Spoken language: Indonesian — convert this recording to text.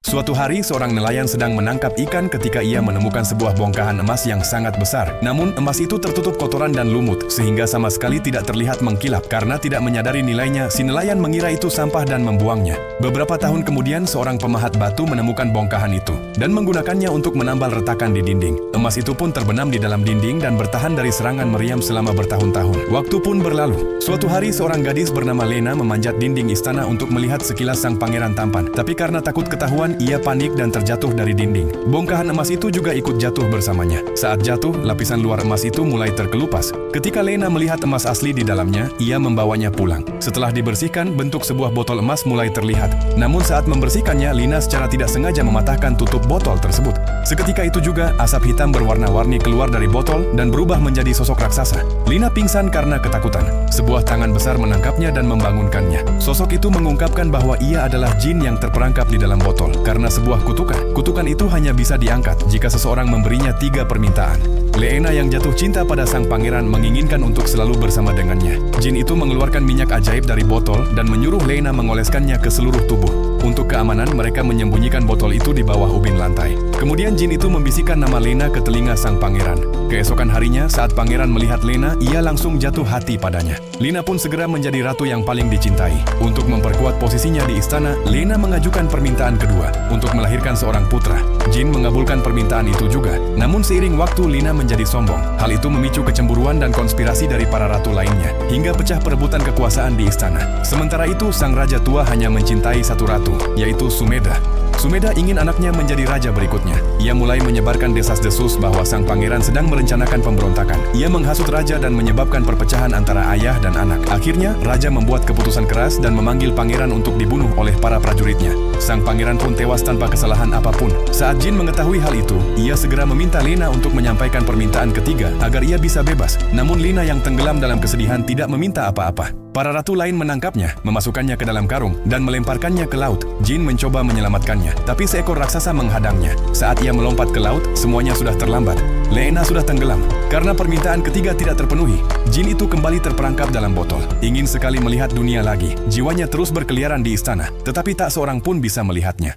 Suatu hari, seorang nelayan sedang menangkap ikan ketika ia menemukan sebuah bongkahan emas yang sangat besar. Namun, emas itu tertutup kotoran dan lumut, sehingga sama sekali tidak terlihat mengkilap. Karena tidak menyadari nilainya, si nelayan mengira itu sampah dan membuangnya. Beberapa tahun kemudian, seorang pemahat batu menemukan bongkahan itu dan menggunakannya untuk menambal retakan di dinding. Emas itu pun terbenam di dalam dinding dan bertahan dari serangan meriam selama bertahun-tahun. Waktu pun berlalu. Suatu hari, seorang gadis bernama Lena memanjat dinding istana untuk melihat sekilas sang pangeran tampan. Tapi karena takut ketahuan, ia panik dan terjatuh dari dinding. Bongkahan emas itu juga ikut jatuh bersamanya. Saat jatuh, lapisan luar emas itu mulai terkelupas. Ketika Lena melihat emas asli di dalamnya, ia membawanya pulang. Setelah dibersihkan, bentuk sebuah botol emas mulai terlihat. Namun saat membersihkannya, Lena secara tidak sengaja mematahkan tutup botol tersebut. Seketika itu juga, asap hitam berwarna-warni keluar dari botol dan berubah menjadi sosok raksasa. Lena pingsan karena ketakutan. Sebuah tangan besar menangkapnya dan membangunkannya. Sosok itu mengungkapkan bahwa ia adalah jin yang terperangkap di dalam botol. Karena sebuah kutukan. Kutukan itu hanya bisa diangkat jika seseorang memberinya 3 permintaan. Lena yang jatuh cinta pada sang pangeran menginginkan untuk selalu bersama dengannya. Jin itu mengeluarkan minyak ajaib dari botol dan menyuruh Lena mengoleskannya ke seluruh tubuh. Untuk keamanan, mereka menyembunyikan botol itu di bawah ubin lantai. Kemudian jin itu membisikkan nama Lena ke telinga sang pangeran. Keesokan harinya, saat pangeran melihat Lena, ia langsung jatuh hati padanya. Lena pun segera menjadi ratu yang paling dicintai. Untuk memperkuat posisinya di istana, Lena mengajukan permintaan kedua untuk melahirkan seorang putra. Jin mengabulkan permintaan itu juga. Namun seiring waktu, Lena menjadi sombong. Hal itu memicu kecemburuan dan konspirasi dari para ratu lainnya, hingga pecah perebutan kekuasaan di istana. Sementara itu, sang raja tua hanya mencintai satu ratu, yaitu Sumedha. Sumedha ingin anaknya menjadi raja berikutnya. Ia mulai menyebarkan desas-desus bahwa sang pangeran sedang merencanakan pemberontakan. Ia menghasut raja dan menyebabkan perpecahan antara ayah dan anak. Akhirnya, raja membuat keputusan keras dan memanggil pangeran untuk dibunuh oleh para prajuritnya. Sang pangeran pun tewas tanpa kesalahan apapun. Saat jin mengetahui hal itu, ia segera meminta Lena untuk menyampaikan permintaan ketiga agar ia bisa bebas. Namun Lena yang tenggelam dalam kesedihan tidak meminta apa-apa. Para ratu lain menangkapnya, memasukkannya ke dalam karung, dan melemparkannya ke laut. Jin mencoba menyelamatkannya, tapi seekor raksasa menghadangnya. Saat ia melompat ke laut, semuanya sudah terlambat. Lena sudah tenggelam. Karena permintaan ketiga tidak terpenuhi, jin itu kembali terperangkap dalam botol. Ingin sekali melihat dunia lagi. Jiwanya terus berkeliaran di istana, tetapi tak seorang pun bisa melihatnya.